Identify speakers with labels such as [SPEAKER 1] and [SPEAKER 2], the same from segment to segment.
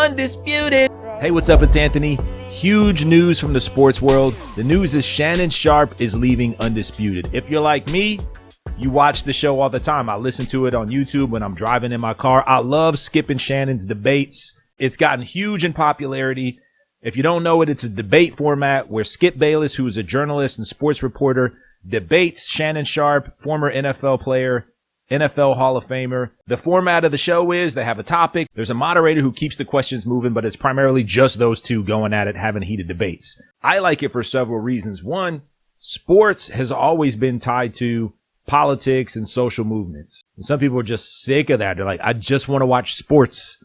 [SPEAKER 1] Undisputed. Hey, what's up? It's Anthony. Huge news from the sports world. The news is Shannon Sharpe is leaving Undisputed. If you're like me, you watch the show all the time. I listen to it on YouTube when I'm driving in my car. I love skipping Shannon's debates. It's gotten huge in popularity. If you don't know it, it's a debate format where Skip Bayless, who is a journalist and sports reporter, debates Shannon Sharpe, former NFL player, NFL Hall of Famer. The format of the show is they have a topic. There's a moderator who keeps the questions moving, but it's primarily just those two going at it, having heated debates. I like it for several reasons. One, sports has always been tied to politics and social movements. And some people are just sick of that. They're like, I just want to watch sports.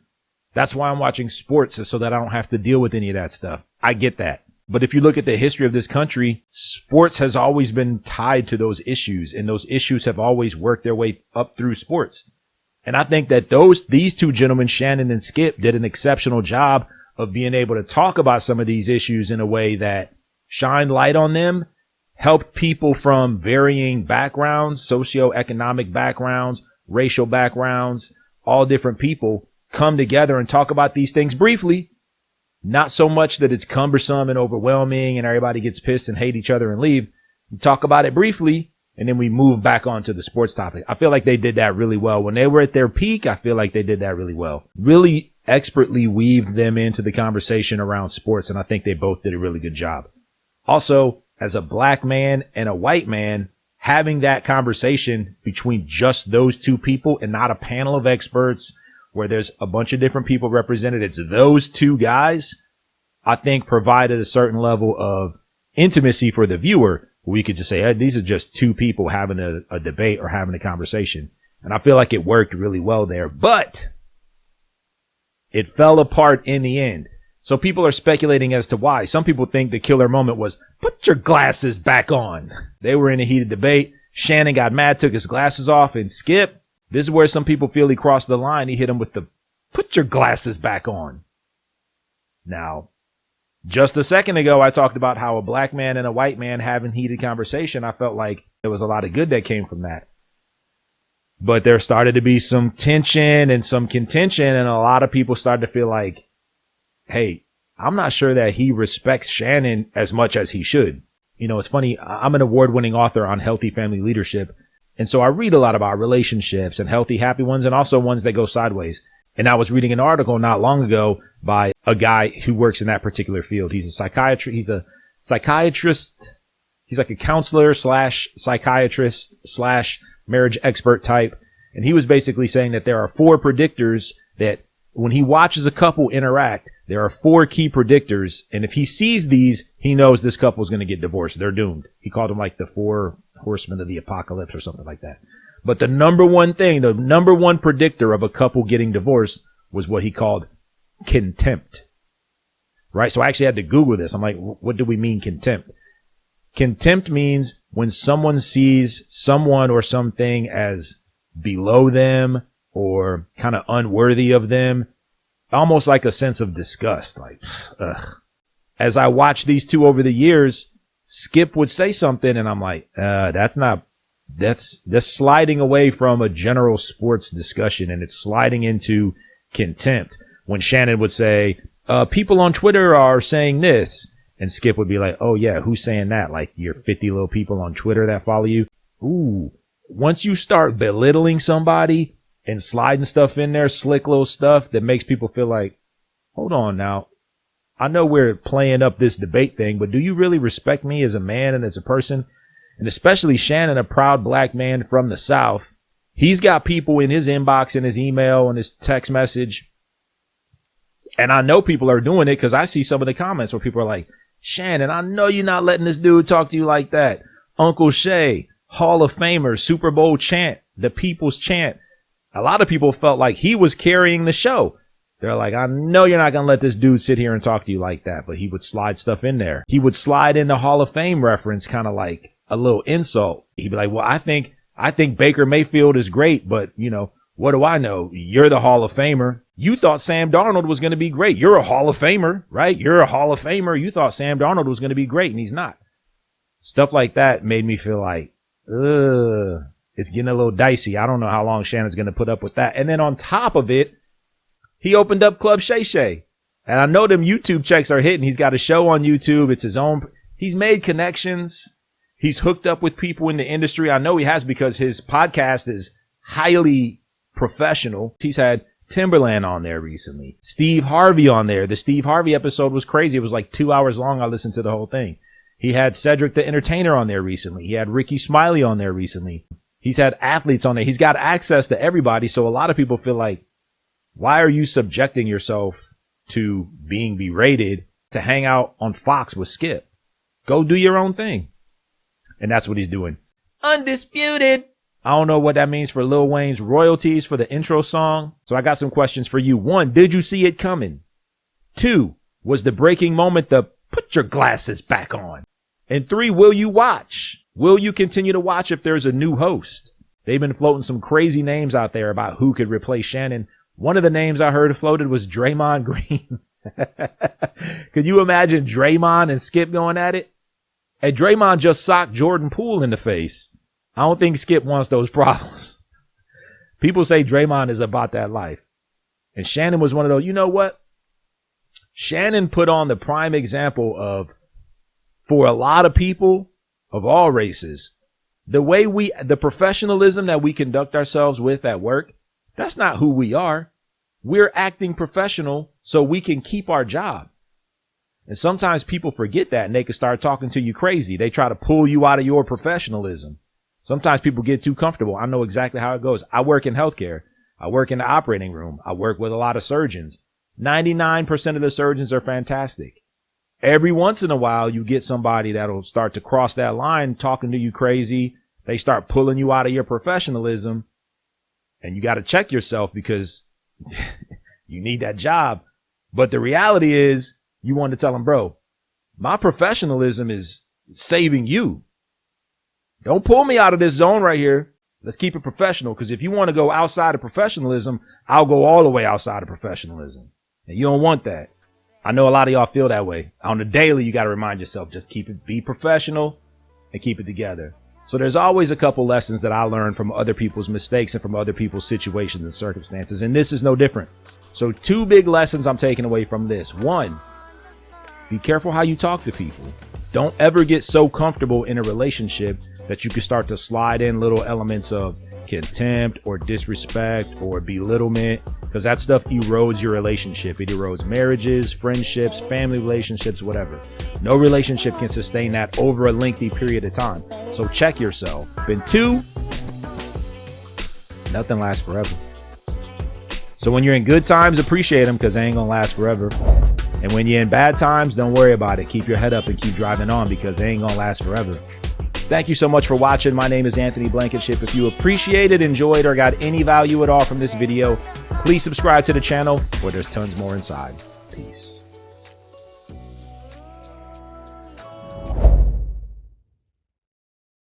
[SPEAKER 1] That's why I'm watching sports, is so that I don't have to deal with any of that stuff. I get that. But if you look at the history of this country, sports has always been tied to those issues, and those issues have always worked their way up through sports. And I think that these two gentlemen, Shannon and Skip, did an exceptional job of being able to talk about some of these issues in a way that shined light on them, helped people from varying backgrounds, socioeconomic backgrounds, racial backgrounds, all different people come together and talk about these things briefly. Not so much that it's cumbersome and overwhelming and everybody gets pissed and hate each other and leave. We talk about it briefly, and then we move back onto the sports topic. I feel like they did that really well. When they were at their peak, I feel like they did that really well. Really expertly weaved them into the conversation around sports, and I think they both did a really good job. Also, as a black man and a white man, having that conversation between just those two people and not a panel of experts where there's a bunch of different people represented, it's those two guys, I think provided a certain level of intimacy for the viewer. We could just say, hey, these are just two people having a debate or having a conversation. And I feel like it worked really well there, but it fell apart in the end. So people are speculating as to why. Some people think the killer moment was, put your glasses back on. They were in a heated debate. Shannon got mad, took his glasses off, and Skip, this is where some people feel he crossed the line. He hit him with the, put your glasses back on. Now, just a second ago, I talked about how a black man and a white man having heated conversation. I felt like there was a lot of good that came from that. But there started to be some tension and some contention, and a lot of people started to feel like, hey, I'm not sure that he respects Shannon as much as he should. You know, it's funny. I'm an award-winning author on healthy family leadership. And so I read a lot about relationships and healthy, happy ones, and also ones that go sideways. And I was reading an article not long ago by a guy who works in that particular field. He's a psychiatrist. He's a psychiatrist. He's like a counselor slash psychiatrist slash marriage expert type. And he was basically saying that there are 4 predictors that when he watches a couple interact, there are 4 key predictors. And if he sees these, he knows this couple is going to get divorced. They're doomed. He called them like the 4 horsemen of the apocalypse or something like that. But the number one thing, the number one predictor of a couple getting divorced was what he called contempt. Right? So I actually had to Google this. I'm like, what do we mean contempt? Contempt means when someone sees someone or something as below them or kind of unworthy of them, almost like a sense of disgust. Like, ugh. As I watched these two over the years, Skip would say something and I'm like, that's sliding away from a general sports discussion, and it's sliding into contempt. When Shannon would say, people on Twitter are saying this, and Skip would be like, oh yeah, who's saying that? Like your 50 little people on Twitter that follow you. Ooh, once you start belittling somebody and sliding stuff in there, slick little stuff that makes people feel like, hold on now. I know we're playing up this debate thing, but do you really respect me as a man and as a person? And especially Shannon, a proud black man from the South. He's got people in his inbox, in his email, and his text message. And I know people are doing it because I see some of the comments where people are like, Shannon, I know you're not letting this dude talk to you like that. Uncle Shay, Hall of Famer, Super Bowl chant, the people's chant. A lot of people felt like he was carrying the show. They're like, I know you're not going to let this dude sit here and talk to you like that, but he would slide stuff in there. He would slide in the Hall of Fame reference, kind of like a little insult. He'd be like, well, I think Baker Mayfield is great, but you know, what do I know? You're the Hall of Famer. You thought Sam Darnold was going to be great. You're a Hall of Famer, right? You're a Hall of Famer. You thought Sam Darnold was going to be great, and he's not. Stuff like that made me feel like, it's getting a little dicey. I don't know how long Shannon's going to put up with that. And then on top of it, he opened up Club Shay Shay. And I know them YouTube checks are hitting. He's got a show on YouTube. It's his own. He's made connections. He's hooked up with people in the industry. I know he has because his podcast is highly professional. He's had Timberland on there recently. Steve Harvey on there. The Steve Harvey episode was crazy. It was like 2 hours long. I listened to the whole thing. He had Cedric the Entertainer on there recently. He had Ricky Smiley on there recently. He's had athletes on there. He's got access to everybody. So a lot of people feel like, why are you subjecting yourself to being berated to hang out on Fox with Skip? Go do your own thing. And that's what he's doing. Undisputed. I don't know what that means for Lil Wayne's royalties for the intro song. So I got some questions for you. 1, did you see it coming? 2, was the breaking moment the put your glasses back on? And 3, will you watch? Will you continue to watch if there's a new host? They've been floating some crazy names out there about who could replace Shannon. One of the names I heard floated was Draymond Green. Could you imagine Draymond and Skip going at it? And Draymond just socked Jordan Poole in the face. I don't think Skip wants those problems. People say Draymond is about that life. And Shannon was one of those. You know what? Shannon put on the prime example of, for a lot of people of all races, the professionalism that we conduct ourselves with at work, that's not who we are. We're acting professional so we can keep our job. And sometimes people forget that and they can start talking to you crazy. They try to pull you out of your professionalism. Sometimes people get too comfortable. I know exactly how it goes. I work in healthcare. I work in the operating room. I work with a lot of surgeons. 99% of the surgeons are fantastic. Every once in a while, you get somebody that'll start to cross that line, talking to you crazy. They start pulling you out of your professionalism. And you got to check yourself because you need that job. But the reality is, you want to tell them, bro, my professionalism is saving you. Don't pull me out of this zone right here. Let's keep it professional. Because if you want to go outside of professionalism, I'll go all the way outside of professionalism. And you don't want that. I know a lot of y'all feel that way. On the daily, you got to remind yourself, just be professional and keep it together. So there's always a couple lessons that I learned from other people's mistakes and from other people's situations and circumstances. And this is no different. So 2 big lessons I'm taking away from this. 1, be careful how you talk to people. Don't ever get so comfortable in a relationship that you can start to slide in little elements of contempt or disrespect or belittlement, because that stuff erodes your relationship. It erodes marriages, friendships, family relationships, whatever. No relationship can sustain that over a lengthy period of time. So check yourself. And 2, nothing lasts forever. So when you're in good times, appreciate them because they ain't gonna last forever. And when you're in bad times, don't worry about it. Keep your head up and keep driving on because they ain't gonna last forever. Thank you so much for watching. My name is Anthony Blankenship. If you appreciated, enjoyed, or got any value at all from this video, please subscribe to the channel where there's tons more inside. Peace.